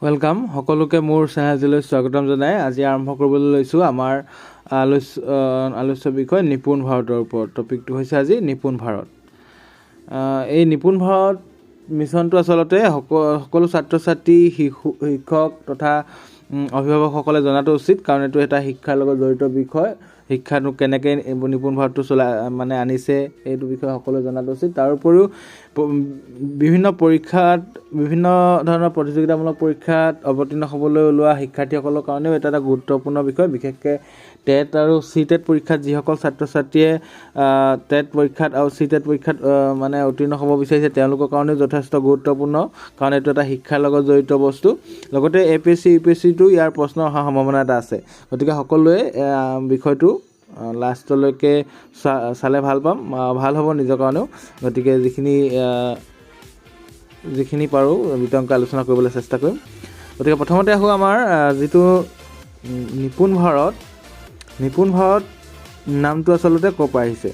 Welcome সকলোকে মোৰ চেনেললৈ স্বাগতম জনাই আজি আৰম্ভ কৰিবলৈ লৈছো আমাৰ আলোচ্য বিষয় নিপুণ ভাৰতৰ ওপৰত টপিকটো হৈছে আজি নিপুণ ভাৰত এই নিপুণ ভাৰত মিছনটো আসলতে সকলো ছাত্ৰ ছাত্ৰী শিক্ষক তথা অভিভাৱকসকলে জনাটো উচিত কাৰণ এটো এটা শিক্ষাৰ লগত জড়িত বিষয় শিক্ষাটো কেনেকৈ নিপুণ ভাৰতটো মানে আনিছে এইটো বিষয় সকলোৱে জনাটো উচিত তাৰ উপৰিও বিভিন্ন পৰীক্ষাত বিভিন্ন ধৰণৰ প্ৰতিযোগিতামূলক পৰীক্ষাত অৱতীৰ্ণ হ'বলৈ ওলোৱা শিক্ষাৰ্থীসকলৰ কাৰণেও এটা গুৰুত্বপূৰ্ণ বিষয় বিশেষকৈ টেট আৰু সিটেট পৰীক্ষাত যিসকল ছাত্ৰ ছাত্ৰীয়ে টেট পৰীক্ষাত আৰু সিটেট পৰীক্ষাত মানে উত্তীৰ্ণ হ'ব বিচাৰিছে তেওঁলোকৰ কাৰণেও যথেষ্ট গুৰুত্বপূৰ্ণ কাৰণ এইটো এটা শিক্ষাৰ লগত জড়িত বস্তু লগতে এপিএসসি ইউপিএসসিটো ইয়াৰ প্ৰশ্ন অহাৰ সম্ভাৱনা এটা আছে গতিকে সকলোৱে বিষয়টো লাষ্টলৈকে চালে ভাল হ'ব নিজৰ কাৰণেও গতিকে যিখিনি পাৰোঁ বিতংকৈ আলোচনা কৰিবলৈ চেষ্টা কৰিম গতিকে প্ৰথমতে আহোঁ আমাৰ যিটো নিপুণ ভাৰত নামটো আসলতে ক'ৰ পৰা আহিছে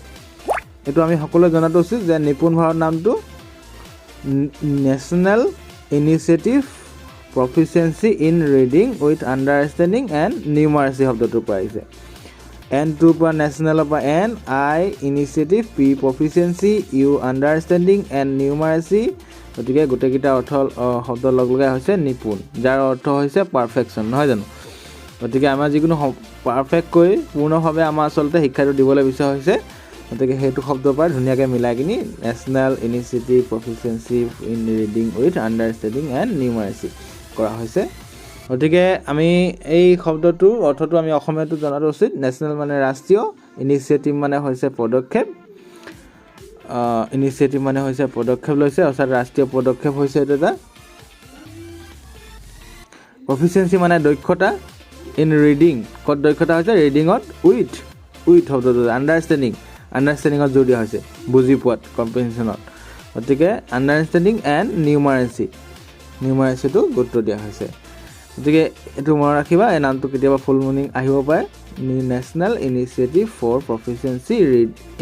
এইটো আমি সকলোৱে জনাটো উচিত যে নিপুণ ভাৰত নামটো national initiative proficiency in reading with understanding and numeracy শব্দটোৰ পৰা আহিছে N2 পৰা নেশ্যনেলৰ পৰা N I initiative P proficiency U understanding and numeracy গতিকে গোটেইকেইটা শব্দ লগাই হৈছে নিপুণ যাৰ অৰ্থ হৈছে পাৰফেকশ্যন নহয় জানো গতিকে আমাৰ যিকোনো পাৰফেক্টকৈ পূৰ্ণভাৱে আমাৰ আচলতে শিক্ষাটো দিবলৈ বিচৰা হৈছে গতিকে সেইটো শব্দৰ পৰা ধুনীয়াকৈ মিলাই কিনি national initiative proficiency in reading with understanding and numeracy কৰা হৈছে গতিকে আমি এই শব্দটোৰ অৰ্থটো আমি অসমীয়াটো জনাটো উচিত নেশ্যনেল মানে ৰাষ্ট্ৰীয় ইনিচিয়েটিভ মানে হৈছে পদক্ষেপ লৈছে অৰ্থাৎ ৰাষ্ট্ৰীয় পদক্ষেপ হৈছে এইটো এটা প্ৰফিচিয়েঞ্চি মানে দক্ষতা ইন ৰিডিং ক'ত দক্ষতা হৈছে ৰিডিঙত উইথ শব্দটো আণ্ডাৰষ্টেণ্ডিঙত জোৰ দিয়া হৈছে বুজি পোৱাত কম্প্ৰিহেনশ্যনত গতিকে আণ্ডাৰষ্টেণ্ডিং এণ্ড নিউমাৰেচিটো গুৰুত্ব দিয়া হৈছে গতিকে এইটো মনত ৰাখিবা এই নামটো কেতিয়াবা ফুল মিনিং আহিব পাৰে national initiative for proficiency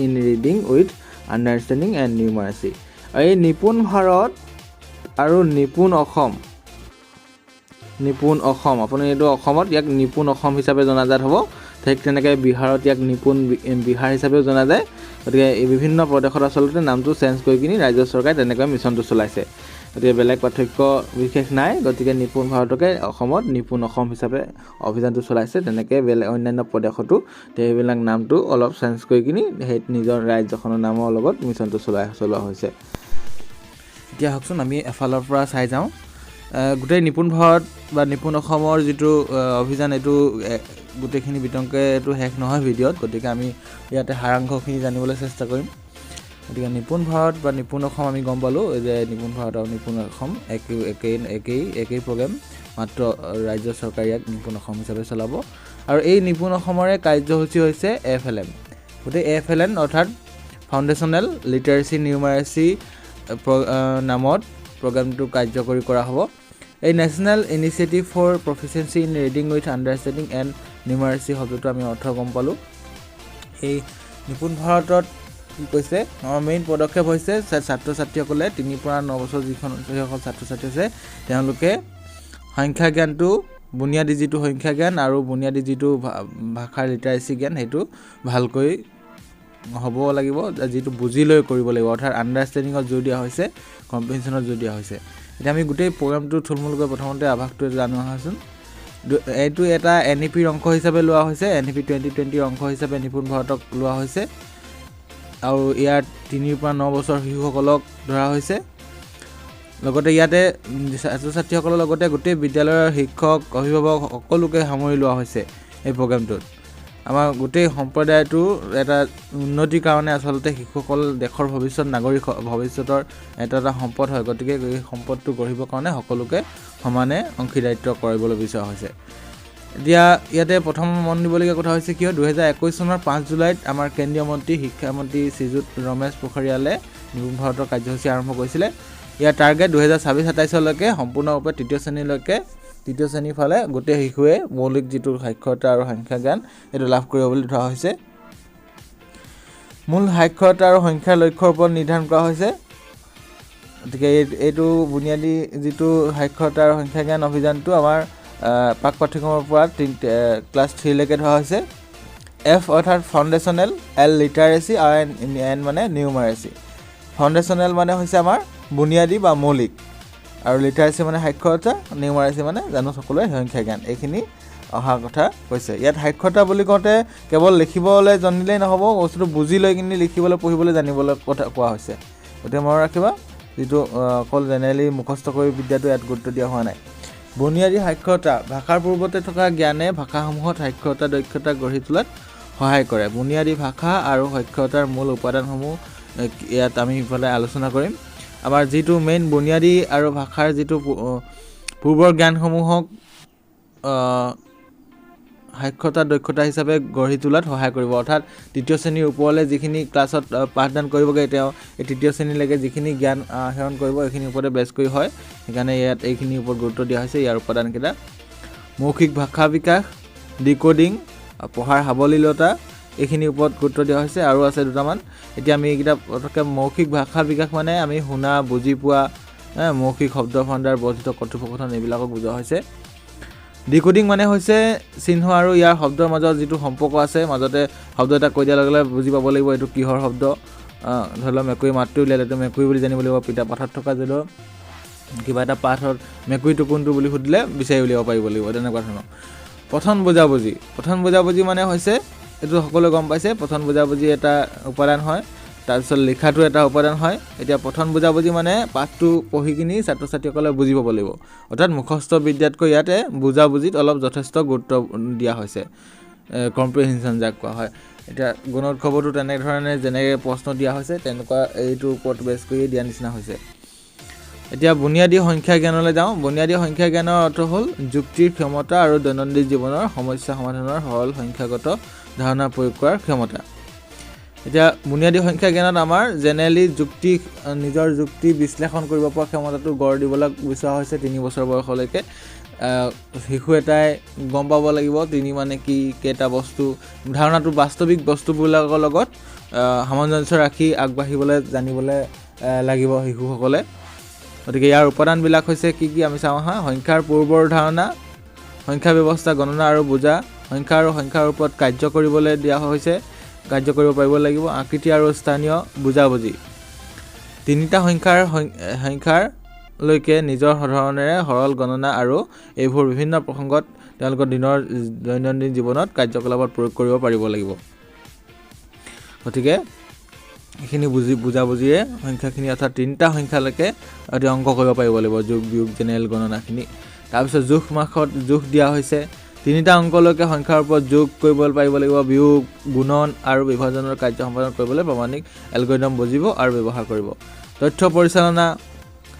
in reading with understanding and numeracy এই নিপুণ ভাৰত আৰু নিপুণ অসম আপুনি এইটো অসমত ইয়াক নিপুণ অসম হিচাপে জনাজাত হ'ব ঠিক তেনেকৈ বিহাৰত ইয়াক নিপুণ বিহাৰ হিচাপেও জনা যায় গতিকে এই বিভিন্ন প্ৰদেশত আচলতে নামটো চেঞ্জ কৰি কিনি ৰাজ্য চৰকাৰে তেনেকৈ মিছনটো চলাইছে গতিকে বেলেগ পাৰ্থক্য বিশেষ নাই গতিকে নিপুণ ভাৰতকে অসমত নিপুণ অসম হিচাপে অভিযানটো চলাইছে তেনেকৈ বেলেগ অন্যান্য প্ৰদেশতো সেইবিলাক নামটো অলপ চেঞ্জ কৰি কিনি সেই নিজৰ ৰাজ্যখনৰ নামৰ লগত মিছনটো চলোৱা হৈছে এতিয়া হওকচোন আমি এফালৰ পৰা চাই যাওঁ গোটেই নিপুণ ভাৰত বা নিপুণ অসমৰ যিটো অভিযান এইটো গোটেইখিনি বিতংকৈ এইটো শেষ নহয় ভিডিঅ'ত গতিকে আমি ইয়াতে সাৰাংশখিনি জানিবলৈ চেষ্টা কৰিম গতিকে নিপুণ ভাৰত বা নিপুণ অসম আমি গম পালোঁ যে নিপুণ ভাৰত আৰু নিপুণ অসম একেই প্ৰগ্ৰেম মাত্ৰ ৰাজ্য চৰকাৰে ইয়াক নিপুণ অসম হিচাপে চলাব আৰু এই নিপুণ অসমৰে কাৰ্যসূচী হৈছে FLN গতিকে FLN অৰ্থাৎ ফাউণ্ডেশ্যনেল লিটাৰেচি নিউমাৰেচি নামত প্ৰগ্ৰেমটো কাৰ্যকৰী কৰা হ'ব এই national initiative for proficiency in reading with understanding and numeracy শব্দটো আমি অৰ্থ গম পালোঁ এই নিপুণ ভাৰতত কি কৈছে আমাৰ মেইন পদক্ষেপ হৈছে ছাত্ৰ ছাত্ৰীসকলে 3 পৰা 9 বছৰ যিসকল ছাত্ৰ ছাত্ৰী আছে তেওঁলোকে সংখ্যা জ্ঞানটো বুনিয়াদী যিটো সংখ্যা জ্ঞান আৰু বুনিয়াদী যিটো ভাষাৰ লিটাৰেচি জ্ঞান সেইটো ভালকৈ হ'ব লাগিব যিটো বুজি লৈ কৰিব লাগিব অৰ্থাৎ আণ্ডাৰষ্টেণ্ডিঙত জোৰ দিয়া হৈছে কম্প্ৰিহেনশ্যনত জোৰ দিয়া হৈছে এতিয়া আমি গোটেই প্ৰগ্ৰামটো থুলমূলকৈ প্ৰথমতে আভাসটো জানো আহাচোন এইটো এটা NEPৰ অংশ হিচাপে লোৱা হৈছে NEP 2020ৰ অংশ হিচাপে নিপুণ ভাৰতক লোৱা হৈছে আৰু ইয়াত 3 পৰা 9 বছৰ শিশুসকলক ধৰা হৈছে লগতে ইয়াতে ছাত্ৰ ছাত্ৰীসকলৰ লগতে গোটেই বিদ্যালয়ৰ শিক্ষক অভিভাৱক সকলোকে সামৰি লোৱা হৈছে এই প্ৰগ্ৰামটোত আমাৰ গোটেই সম্প্ৰদায়টো এটা উন্নতিৰ কাৰণে আচলতে শিশুসকল দেশৰ ভৱিষ্যতৰ এটা সম্পদ হয় গতিকে এই সম্পদটো গঢ়িবৰ কাৰণে সকলোকে সমানে অংশীদাৰিত্ব কৰিবলৈ বিচৰা হৈছে এতিয়া ইয়াতে প্ৰথম মন দিবলগীয়া কথা হৈছে কিয় 2021 চনৰ 5 জুলাইত আমাৰ কেন্দ্ৰীয় মন্ত্ৰী শিক্ষামন্ত্ৰী শ্ৰীযুত ৰমেশ পোখৰিয়ালে নিপুণ ভাৰতৰ কাৰ্যসূচী আৰম্ভ কৰিছিলে ইয়াৰ টাৰ্গেট 2026-27 লৈকে সম্পূৰ্ণৰূপে তৃতীয় শ্ৰেণীৰ ফালে গোটেই শিশুৱে মৌলিক যিটো সাক্ষৰতা আৰু সংখ্যা জ্ঞান এইটো লাভ কৰিব বুলি ধৰা হৈছে মূল সাক্ষৰতা আৰু সংখ্যাৰ লক্ষ্যৰ ওপৰত নিৰ্ধাৰণ কৰা হৈছে গতিকে এইটো বুনিয়াদী যিটো সাক্ষৰতা আৰু সংখ্যা জ্ঞান অভিযানটো আমাৰ পাক পাঠ্যক্ৰমৰ পৰা ক্লাছ 3 লৈকে ধৰা হৈছে F অৰ্থাৎ ফাউণ্ডেশ্যনেল L লিটাৰেচি আৰু N মানে নিউমাৰেচি ফাউণ্ডেশ্যনেল মানে হৈছে আমাৰ বুনিয়াদী বা মৌলিক আৰু লিটাৰেচি মানে সাক্ষৰতা নিউমাৰেচি মানে জানো সকলোৱে সংখ্যা জ্ঞান এইখিনি অহা কথা কৈছে ইয়াত সাক্ষৰতা বুলি কওঁতে কেৱল লিখিবলৈ জানিলেই নহ'ব বস্তুটো বুজি লৈ কিনি লিখিবলৈ পঢ়িবলৈ জানিবলৈ কথা কোৱা হৈছে গতিকে মনত ৰাখিবা যিটো অকল জেনেৰেলি মুখস্থ কৰি বিদ্যাটো ইয়াত গুৰুত্ব দিয়া হোৱা নাই বুনিয়াদী সাক্ষৰতা ভাষাৰ পূৰ্বতে থকা জ্ঞানে ভাষাসমূহত সাক্ষৰতা দক্ষতা গঢ়ি তোলাত সহায় কৰে বুনিয়াদী ভাষা আৰু সাক্ষৰতাৰ মূল উপাদানসমূহ ইয়াত আমি ইফালে আলোচনা কৰিম আমাৰ যিটো মেইন বুনিয়াদী আৰু ভাষাৰ যিটো পূৰ্বৰ জ্ঞানসমূহক সাক্ষৰতা দক্ষতা হিচাপে গঢ়ি তোলাত সহায় কৰিব অৰ্থাৎ তৃতীয় শ্ৰেণীৰ ওপৰলৈ যিখিনি ক্লাছত পাঠদান কৰিবগৈ তেওঁ এই তৃতীয় শ্ৰেণীলৈকে যিখিনি জ্ঞান আহৰণ কৰিব এইখিনিৰ ওপৰতে বেছ কৰি হয় সেইকাৰণে ইয়াত এইখিনিৰ ওপৰত গুৰুত্ব দিয়া হৈছে ইয়াৰ উপাদানকেইটা মৌখিক ভাষা বিকাশ ডিকোডিং পঢ়াৰ সাৱলীলতা এইখিনিৰ ওপৰত গুৰুত্ব দিয়া হৈছে আৰু আছে দুটামান এতিয়া আমি এইকেইটা পটককৈ মৌখিক ভাষা বিকাশ মানে আমি শুনা বুজি পোৱা মৌখিক শব্দ ভণ্ডাৰ বৰ্ধিত কথোপকথন এইবিলাকক বুজোৱা হৈছে ডিকোডিং মানে হৈছে চিহ্ন আৰু ইয়াৰ শব্দৰ মাজত যিটো সম্পৰ্ক আছে মাজতে শব্দ এটা কৈ দিয়াৰ লগে লগে বুজি পাব লাগিব এইটো কিহৰ শব্দ ধৰি লওক মেকুৰী মাতটো উলিয়ালে এইটো মেকুৰী বুলি জানিব লাগিব পিতা পাঠত থকা যদিও কিবা এটা পাঠত মেকুৰীটো কোনটো বুলি সুধিলে বিচাৰি উলিয়াব পাৰিব লাগিব তেনেকুৱা ধৰণৰ পঠন বুজাবুজি মানে হৈছে এইটো সকলোৱে গম পাইছে পঠন বুজাবুজি এটা উপাদান হয় তাৰপিছত লিখাটো এটা উপাদান হয় এতিয়া পঠন বুজাবুজি মানে পাঠটো পঢ়ি কিনি ছাত্ৰ ছাত্ৰীসকলে বুজি পাব লাগিব অৰ্থাৎ মুখস্থ বিদ্যাতকৈ ইয়াতে বুজাবুজিত অলপ যথেষ্ট গুৰুত্ব দিয়া হৈছে কম্প্ৰিহেনশ্যন যাক কোৱা হয় এতিয়া গুণোৎসৱতো তেনেধৰণে যেনেকৈ প্ৰশ্ন দিয়া হৈছে তেনেকুৱা এইটোৰ ওপৰত বেছ কৰি দিয়া নিচিনা হৈছে এতিয়া বুনিয়াদী সংখ্যা জ্ঞানলৈ যাওঁ বুনিয়াদী সংখ্যা জ্ঞানৰ অৰ্থ হ'ল যুক্তিৰ ক্ষমতা আৰু দৈনন্দিন জীৱনৰ সমস্যা সমাধানৰ সৰল সংখ্যাগত ধাৰণা প্ৰয়োগ কৰাৰ ক্ষমতা এতিয়া বুনিয়াদী সংখ্যা জ্ঞানত আমাৰ জেনেৰেলি নিজৰ যুক্তি বিশ্লেষণ কৰিব পৰা ক্ষমতাটো গঢ় দিবলৈ বিচৰা হৈছে 3 বছৰ বয়সলৈকে শিশু এটাই গম পাব লাগিব তিনি মানে কি কেইটা বস্তু ধাৰণাটো বাস্তৱিক বস্তুবিলাকৰ লগত সামঞ্জস্য ৰাখি আগবাঢ়িবলৈ জানিবলৈ লাগিব শিশুসকলে গতিকে ইয়াৰ উপাদানবিলাক হৈছে কি আমি চাওঁ সংখ্যাৰ পূৰ্বৰ ধাৰণা সংখ্যা ব্যৱস্থা গণনা আৰু বুজা সংখ্যা আৰু সংখ্যাৰ ওপৰত কাৰ্য কৰিবলৈ দিয়া হৈছে কাৰ্য কৰিব পাৰিব লাগিব আকৃতি আৰু স্থানীয় বুজাবুজি তিনিটা সংখ্যাৰ লৈকে নিজৰ ধৰণেৰে সৰল গণনা আৰু এইবোৰ বিভিন্ন প্ৰসংগত তেওঁলোকৰ দিনৰ দৈনন্দিন জীৱনত কাৰ্যকলাপত প্ৰয়োগ কৰিব পাৰিব লাগিব গতিকে এইখিনি বুজাবুজিৰে সংখ্যাখিনি অৰ্থাৎ তিনিটা সংখ্যালৈকে অংক কৰিব পাৰিব লাগিব যোগ বিয়োগ জেনেৰেল গণনাখিনি তাৰপিছত জোখ মাখত জোখ দিয়া হৈছে তিনিটা অংকলৈকে সংখ্যাৰ ওপৰত যোগ কৰিব পাৰিব লাগিব বিয়োগ গুণন আৰু বিভাজনৰ কাৰ্য সম্পাদন কৰিবলৈ প্ৰামাণিক এলগৰিদম বুজিব আৰু ব্যৱহাৰ কৰিব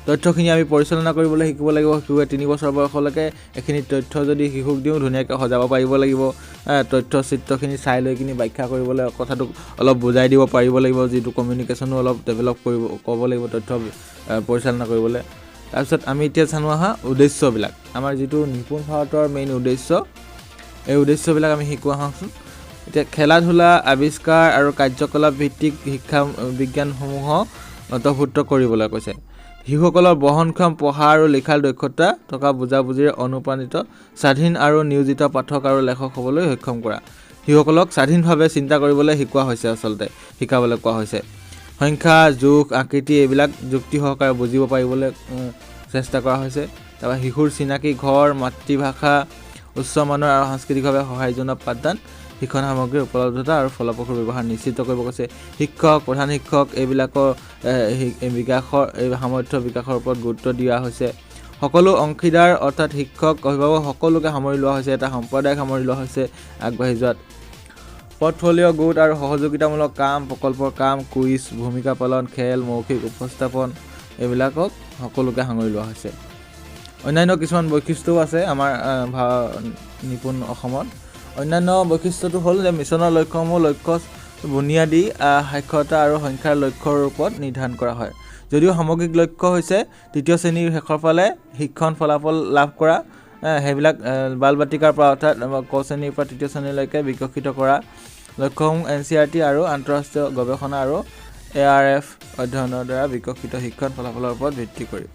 তথ্যখিনি আমি পৰিচালনা কৰিবলৈ শিকিব লাগিব শিশুৱে 3 বছৰ বয়সলৈকে এইখিনি তথ্য যদি শিশুক দিওঁ ধুনীয়াকৈ সজাব পাৰিব লাগিব তথ্য চিত্ৰখিনি চাই লৈ কিনি ব্যাখ্যা কৰিবলৈ কথাটো অলপ বুজাই দিব পাৰিব লাগিব যিটো কমিউনিকেশ্যনো অলপ ডেভেলপ ক'ব লাগিব তথ্য পৰিচালনা কৰিবলৈ তাৰপিছত আমি এতিয়া চাওঁ উদ্দেশ্যবিলাক আমাৰ যিটো নিপুণ ভাৰতৰ মেইন উদ্দেশ্য এই উদ্দেশ্যবিলাক আমি শিকোৱা হওঁচোন এতিয়া খেলা ধূলা আৱিষ্কাৰ আৰু কাৰ্যকলাপ ভিত্তিক শিক্ষা বিজ্ঞানসমূহক অন্তৰ্ভুক্ত কৰিবলৈ কৈছে শিশুসকলৰ বহনক্ষম পঢ়া আৰু লিখাৰ দক্ষতা থকা বুজাবুজিৰে অনুপ্ৰাণিত স্বাধীন আৰু নিয়োজিত পাঠক আৰু লেখক হ'বলৈ সক্ষম কৰা শিশুসকলক স্বাধীনভাৱে চিন্তা কৰিবলৈ শিকোৱা হৈছে শিকাবলৈ কোৱা হৈছে সংখ্যা জোখ আকৃতি এইবিলাক যুক্তি সহকাৰে বুজিব পাৰিবলৈ চেষ্টা কৰা হৈছে তাৰপৰা শিশুৰ চিনাকি ঘৰ মাতৃভাষা উচ্চ মানৰ আৰু সাংস্কৃতিকভাৱে সহায়জনক পাঠদান শিক্ষণ সামগ্ৰীৰ উপলব্ধতা আৰু ফলপ্ৰসূ ব্যৱহাৰ নিশ্চিত কৰিব কৈছে শিক্ষক প্ৰধান শিক্ষক এইবিলাকৰ বিকাশৰ এই সামৰ্থ্য বিকাশৰ ওপৰত গুৰুত্ব দিয়া হৈছে সকলো অংশীদাৰ অৰ্থাৎ শিক্ষক অভিভাৱক সকলোকে সামৰি লোৱা হৈছে এটা সম্প্ৰদায়ক সামৰি লোৱা হৈছে আগবাঢ়ি যোৱাত পৰ্টফলিঅ' গোট আৰু সহযোগিতামূলক কাম প্ৰকল্পৰ কাম কুইজ ভূমিকা পালন খেল মৌখিক উপস্থাপন এইবিলাকক সকলোকে সাঙুৰি লোৱা হৈছে অন্যান্য কিছুমান বৈশিষ্ট্যও আছে আমাৰ নিপুণ অসমত অন্যান্য বৈশিষ্ট্যটো হ'ল যে মিছনৰ লক্ষ্যসমূহ লক্ষ্য বুনিয়াদী সাক্ষৰতা আৰু সংখ্যাৰ লক্ষ্যৰ ওপৰত নিৰ্ধাৰণ কৰা হয় যদিও সামগ্ৰিক লক্ষ্য হৈছে তৃতীয় শ্ৰেণীৰ শেষৰ ফালে শিক্ষণ ফলাফল লাভ কৰা সেইবিলাক বাল বাটিকাৰ পৰা অৰ্থাৎ ক শ্ৰেণীৰ পৰা তৃতীয় শ্ৰেণীলৈকে বিকশিত কৰা লক্ষ্যসমূহ NCERT আৰু আন্তঃৰাষ্ট্ৰীয় গৱেষণা আৰু ARF অধ্যয়নৰ দ্বাৰা বিকশিত শিক্ষণ ফলাফলৰ ওপৰত ভিত্তি কৰি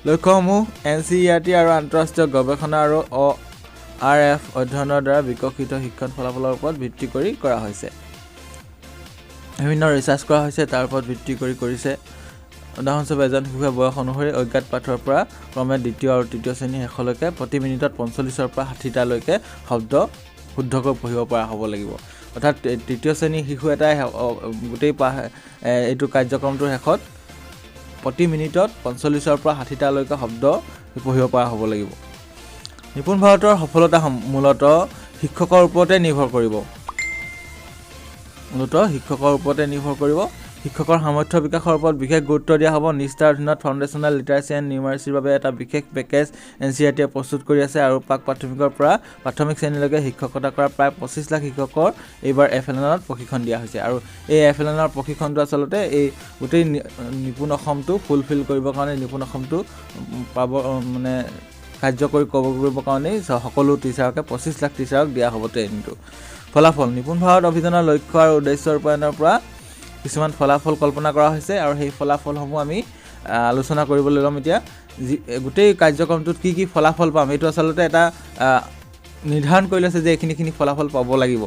লক্ষ্যসমূহ NCERT আৰু আন্তঃৰাষ্ট্ৰীয় গৱেষণা আৰু ARF অধ্যয়নৰ দ্বাৰা বিকশিত শিক্ষণ ফলাফলৰ ওপৰত ভিত্তি কৰি কৰা হৈছে বিভিন্ন ৰিচাৰ্চ কৰা হৈছে তাৰ ওপৰত ভিত্তি কৰি কৰিছে উদাহৰণস্বৰূপে এজন শিশুৱে বয়স অনুসৰি অজ্ঞাত পাঠৰ পৰা ক্ৰমে দ্বিতীয় আৰু তৃতীয় শ্ৰেণী শেষলৈকে প্ৰতি মিনিটত 45ৰ পৰা 60টা লৈকে শব্দ শুদ্ধকৈ পঢ়িব পৰা হ'ব লাগিব অৰ্থাৎ তৃতীয় শ্ৰেণীৰ শিশু এটাই গোটেই এইটো কাৰ্যক্ৰমটোৰ শেষত প্ৰতি মিনিটত 45ৰ পৰা 60টা লৈকে শব্দ পঢ়িব পৰা হ'ব লাগিব নিপুণ ভাৰতৰ সফলতা মূলতঃ শিক্ষকৰ ওপৰতে নিৰ্ভৰ কৰিব শিক্ষকৰ সামৰ্থ্য বিকাশৰ ওপৰত বিশেষ গুৰুত্ব দিয়া হ'ব নিষ্ঠাৰ অধীনত ফাউণ্ডেশ্যনেল লিটাৰেচি এণ্ড নিউমাৰেচিৰ বাবে এটা বিশেষ পেকেজ NCERTয়ে প্ৰস্তুত কৰি আছে আৰু প্ৰাথমিকৰ পৰা প্ৰাথমিক শ্ৰেণীলৈকে শিক্ষকতা কৰা প্ৰায় 25 লাখ শিক্ষকৰ এইবাৰ FLNত প্ৰশিক্ষণ দিয়া হৈছে আৰু এই FLNৰ প্ৰশিক্ষণটো আচলতে এই গোটেই নিপুণ অসমটো ফুলফিল কৰিবৰ কাৰণে নিপুণ অসমটো পাব মানে কাৰ্যকৰী কৰিবৰ কাৰণে সকলো টিচাৰকে 25 লাখ টিচাৰক দিয়া হ'ব ট্ৰেইনিংটো ফলাফল নিপুণ ভাৰত অভিযানৰ লক্ষ্য আৰু উদ্দেশ্য ৰূপায়ণৰ পৰা কিছুমান ফলাফল কল্পনা কৰা হৈছে আৰু সেই ফলাফলসমূহ আমি আলোচনা কৰিবলৈ ল'ম এতিয়া গোটেই কাৰ্যক্ৰমটোত কি ফলাফল পাম এইটো আচলতে এটা নিৰ্ধাৰণ কৰি লৈছে যে এইখিনি ফলাফল পাব লাগিব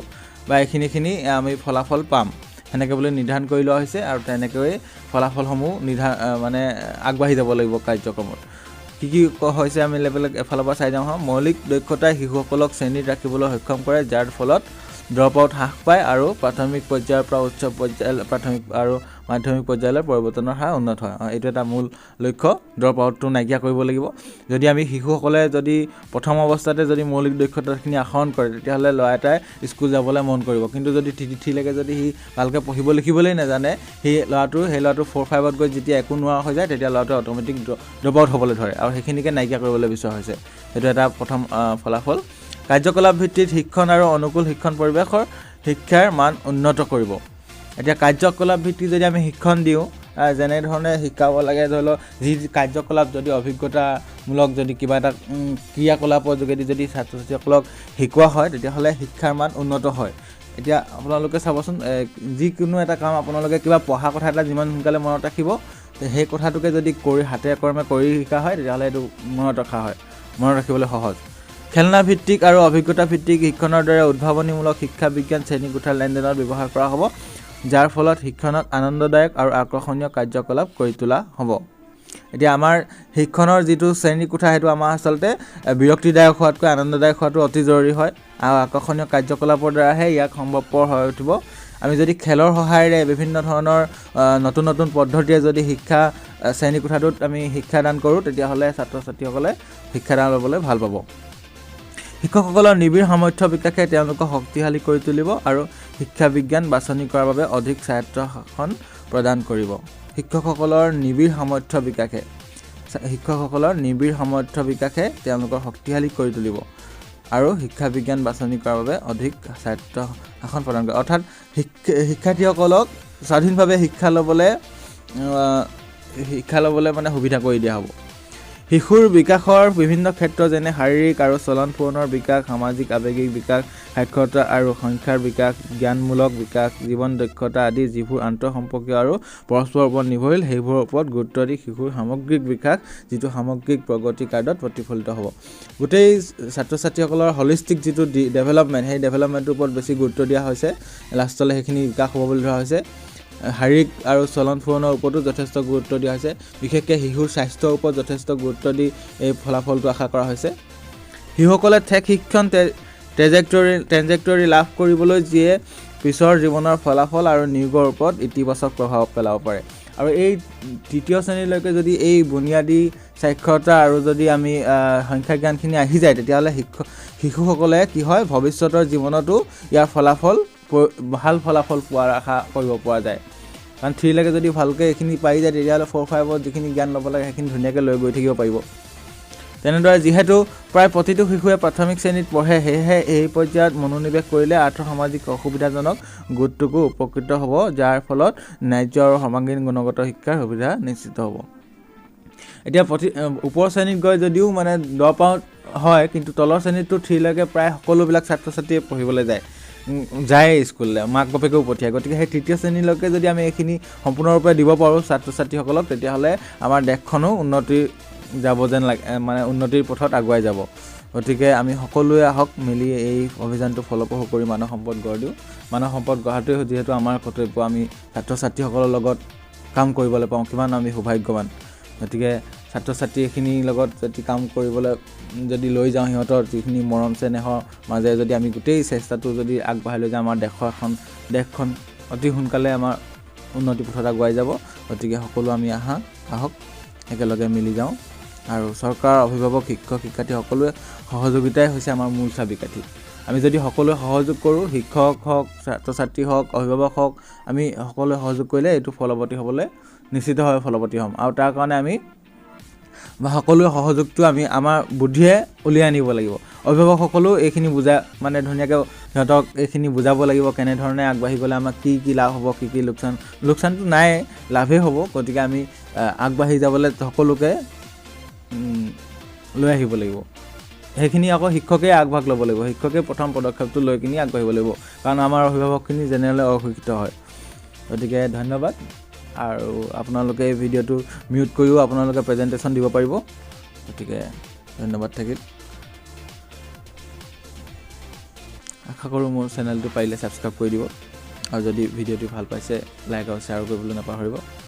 বা এইখিনি আমি ফলাফল পাম সেনেকৈ বুলি নিৰ্ধাৰণ কৰি লোৱা হৈছে আৰু তেনেকৈ ফলাফলসমূহ মানে আগবাঢ়ি যাব লাগিব কাৰ্যক্ৰমত কি হৈছে আমি লেভেল এফালৰ পৰা চাই যাওঁ মৌলিক দক্ষতাই শিশুসকলক শ্ৰেণীত ৰাখিবলৈ সক্ষম কৰে যাৰ ফলত ড্ৰপ আউট হ্ৰাস পায় আৰু প্ৰাথমিক পৰ্যায়ৰ পৰা উচ্চ পৰ্যায় প্ৰাথমিক আৰু মাধ্যমিক পৰ্যায়লৈ পৰিৱৰ্তনৰ হাৰ উন্নত হয় এইটো এটা মূল লক্ষ্য ড্ৰপ আউটটো নাইকিয়া কৰিব লাগিব যদি আমি শিশুসকলে যদি প্ৰথম অৱস্থাতে যদি মৌলিক দক্ষতাখিনি আহৰণ কৰে তেতিয়াহ'লে ল'ৰা এটাই স্কুল যাবলৈ মন কৰিব কিন্তু যদি তিথিলৈকে যদি সি ভালকৈ পঢ়িব লিখিবলৈ নাজানে সেই ল'ৰাটো 4-5ত গৈ যেতিয়া একো নোৱাৰা হৈ যায় তেতিয়া ল'ৰাটো অট'মেটিক ড্ৰপ আউট হ'বলৈ ধৰে আৰু সেইখিনিকে নাইকিয়া কৰিবলৈ বিচৰা হৈছে এইটো এটা প্ৰথম ফলাফল কাৰ্যকলাপ ভিত্তিত শিক্ষণ আৰু অনুকূল শিক্ষণ পৰিৱেশৰ শিক্ষাৰ মান উন্নত কৰিব এতিয়া কাৰ্যকলাপ ভিত্তিত যদি আমি শিক্ষণ দিওঁ যেনেধৰণে শিকাব লাগে ধৰি লওক যি কাৰ্যকলাপ যদি অভিজ্ঞতামূলক যদি কিবা এটা ক্ৰিয়াকলাপৰ যোগেদি যদি ছাত্ৰ ছাত্ৰীসকলক শিকোৱা হয় তেতিয়াহ'লে শিক্ষাৰ মান উন্নত হয় এতিয়া আপোনালোকে চাবচোন যিকোনো এটা কাম আপোনালোকে কিবা পঢ়া কথা এটা যিমান সোনকালে মনত ৰাখিব সেই কথাটোকে যদি হাতে কৰ্মে কৰি শিকা হয় তেতিয়াহ'লে এইটো মনত ৰাখিবলৈ সহজ খেলনা ভিত্তিক আৰু অভিজ্ঞতা ভিত্তিক শিক্ষণৰ দৰে উদ্ভাৱনীমূলক শিক্ষা বিজ্ঞান শ্ৰেণীকোঠাৰ লেনদেনত ব্যৱহাৰ কৰা হ'ব যাৰ ফলত শিক্ষণক আনন্দদায়ক আৰু আকৰ্ষণীয় কাৰ্যকলাপ কৰি তোলা হ'ব এতিয়া আমাৰ শিক্ষণৰ যিটো শ্ৰেণীকোঠা সেইটো আমাৰ আচলতে বিৰক্তিদায়ক হোৱাতকৈ আনন্দদায়ক হোৱাটো অতি জৰুৰী হয় আৰু আকৰ্ষণীয় কাৰ্যকলাপৰ দ্বাৰাহে ইয়াক সম্ভৱপৰ হৈ উঠিব আমি যদি খেলৰ সহায়েৰে বিভিন্ন ধৰণৰ নতুন পদ্ধতিৰে যদি শিক্ষা শ্ৰেণীকোঠাটোত আমি শিক্ষাদান কৰোঁ তেতিয়াহ'লে ছাত্ৰ ছাত্ৰীসকলে শিক্ষাদান ল'বলৈ ভাল পাব শিক্ষকসকলৰ নিবিড় সামৰ্থ্য বিকাশে তেওঁলোকক শক্তিশালী কৰি তুলিব আৰু শিক্ষা বিজ্ঞান বাছনি কৰাৰ বাবে অধিক স্বায়ত্ত শাসন প্ৰদান কৰিব শিক্ষকসকলৰ নিবিড় সামৰ্থ্য বিকাশে তেওঁলোকক শক্তিশালী কৰি তুলিব আৰু শিক্ষা বিজ্ঞান বাছনি কৰাৰ বাবে অধিক স্বায়ত্ত শাসন প্ৰদান কৰিব অৰ্থাৎ শিক্ষাৰ্থীসকলক স্বাধীনভাৱে শিক্ষা ল'বলৈ মানে সুবিধা কৰি দিয়া হ'ব শিশুৰ বিকাশৰ বিভিন্ন ক্ষেত্ৰ যেনে শাৰীৰিক আৰু চলন ফুৰণৰ বিকাশ সামাজিক আৱেগিক বিকাশ সাক্ষৰতা আৰু সংখ্যাৰ বিকাশ জ্ঞানমূলক বিকাশ জীৱন দক্ষতা আদি যিবোৰ আন্তঃসম্পৰ্কীয় আৰু পৰস্পৰৰ ওপৰত নিৰ্ভৰশীল সেইবোৰৰ ওপৰত গুৰুত্ব দি শিশুৰ সামগ্ৰিক বিকাশ যিটো সামগ্ৰিক প্ৰগতি কাৰ্ডত প্ৰতিফলিত হ'ব গোটেই ছাত্ৰ ছাত্ৰীসকলৰ হলিষ্টিক যিটো ডেভেলপমেণ্ট সেই ডেভেলপমেণ্টৰ ওপৰত বেছি গুৰুত্ব দিয়া হৈছে লাষ্টলৈ সেইখিনি বিকাশ হ'ব বুলি ধৰা হৈছে শাৰীৰিক আৰু চলন ফুৰণৰ ওপৰতো যথেষ্ট গুৰুত্ব দিয়া হৈছে বিশেষকৈ শিশুৰ স্বাস্থ্যৰ ওপৰত যথেষ্ট গুৰুত্ব দি এই ফলাফলটো আশা কৰা হৈছে শিশুসকলে ঠেক শিক্ষণ ট্ৰেজেক্টৰী লাভ কৰিবলৈ যিয়ে পিছৰ জীৱনৰ ফলাফল আৰু নিয়োগৰ ওপৰত ইতিবাচক প্ৰভাৱ পেলাব পাৰে আৰু এই তৃতীয় শ্ৰেণীলৈকে যদি এই বুনিয়াদী সাক্ষৰতা আৰু যদি আমি সংখ্যা জ্ঞানখিনি আহি যায় তেতিয়াহ'লে শিশুসকলে কি হয় ভৱিষ্যতৰ জীৱনতো ইয়াৰ ভাল ফলাফল পোৱাৰ আশা কৰিব পৰা যায় কাৰণ 3 লৈকে যদি ভালকৈ এইখিনি পাই যায় তেতিয়াহ'লে 4-5ত যিখিনি জ্ঞান ল'ব লাগে সেইখিনি ধুনীয়াকৈ লৈ গৈ থাকিব পাৰিব তেনেদৰে যিহেতু প্ৰায় প্ৰতিটো শিশুৱে প্ৰাথমিক শ্ৰেণীত পঢ়ে সেয়েহে এই পৰ্যায়ত মনোনিৱেশ কৰিলে আৰ্থ-সামাজিক অসুবিধাজনক গোটটোকো উপকৃত হ'ব যাৰ ফলত ন্যায্য আৰু সৰ্বাংগীন গুণগত শিক্ষাৰ সুবিধা নিশ্চিত হ'ব এতিয়া ওপৰ শ্ৰেণীত গৈ যদিও মানে ড্ৰপ আউট হয় কিন্তু তলৰ শ্ৰেণীটো 3 লৈকে প্ৰায় সকলোবিলাক ছাত্ৰ ছাত্ৰীয়ে পঢ়িবলৈ যায় যায় স্কুললৈ, মাক বাপেকেও পঠিয়ায়। গতিকে সেই তৃতীয় শ্ৰেণীলৈকে যদি আমি এইখিনি সম্পূৰ্ণৰূপে দিব পাৰোঁ ছাত্ৰ ছাত্ৰীসকলক, তেতিয়াহ'লে আমাৰ দেশখনো উন্নতিৰ যাব যেন লাগে, মানে উন্নতিৰ পথত আগুৱাই যাব। গতিকে আমি সকলোৱে আহক মিলি এই অভিযানটো ফলপ্ৰসূ কৰি মানৱ সম্পদ গঢ় দিওঁ। মানৱ সম্পদ গঢ়াটোৱে যিহেতু আমাৰ কৰ্তব্য, আমি ছাত্ৰ ছাত্ৰীসকলৰ লগত কাম কৰিবলৈ পাওঁ, কিমান আমি সৌভাগ্যৱান। গতিকে ছাত্ৰ ছাত্ৰী এইখিনিৰ লগত যদি কাম কৰিবলৈ যদি লৈ যাওঁ, সিহঁতৰ যিখিনি মৰম চেনেহৰ মাজেৰে যদি আমি গোটেই চেষ্টাটো যদি আগবঢ়াই লৈ যাওঁ, আমাৰ দেশখন অতি সোনকালে আমাৰ উন্নতি পথত আগুৱাই যাব। গতিকে সকলো আমি আহক একেলগে মিলি যাওঁ। আৰু চৰকাৰ, অভিভাৱক, শিক্ষক শিক্ষাৰ্থী সকলোৱে সহযোগিতাই হৈছে আমাৰ মূল চাবিকাঠি। আমি যদি সকলোৱে সহযোগ কৰোঁ, শিক্ষক হওক, ছাত্ৰ ছাত্ৰী হওক, অভিভাৱক হওক, আমি সকলোৱে সহযোগ কৰিলে এইটো ফলৱতী হ'বলৈ নিশ্চিতভাৱে ফলৱতী হ'ম। আৰু তাৰ কাৰণে আমি সকলোৱে সহযোগটো আমি আমাৰ বুদ্ধিয়ে উলিয়াই আনিব লাগিব। অভিভাৱকসকলেও এইখিনি মানে ধুনীয়াকৈ সিহঁতক এইখিনি বুজাব লাগিব, কেনেধৰণে আগবাঢ়ি গ'লে আমাক কি লাভ হ'ব, কি লোকচানটো নাই, লাভেই হ'ব। গতিকে আমি আগবাঢ়ি যাবলৈ সকলোকে লৈ আহিব লাগিব। সেইখিনি আকৌ শিক্ষকেই আগভাগ ল'ব লাগিব, শিক্ষকেই প্ৰথম পদক্ষেপটো লৈ কিনি আগবাঢ়িব লাগিব, কাৰণ আমাৰ অভিভাৱকখিনি জেনেৰেলি অশিক্ষিত হয়। গতিকে ধন্যবাদ। আৰু আপোনালোকে এই ভিডিঅ'টো মিউট কৰিও আপোনালোকে প্ৰেজেণ্টেশ্যন দিব পাৰিব। গতিকে ধন্যবাদ থাকিল। আশা কৰোঁ মোৰ চেনেলটো পাৰিলে ছাবস্ক্ৰাইব কৰি দিব, আৰু যদি ভিডিঅ'টো ভাল পাইছে লাইক আৰু শ্বেয়াৰ কৰিবলৈ নাপাহৰিব।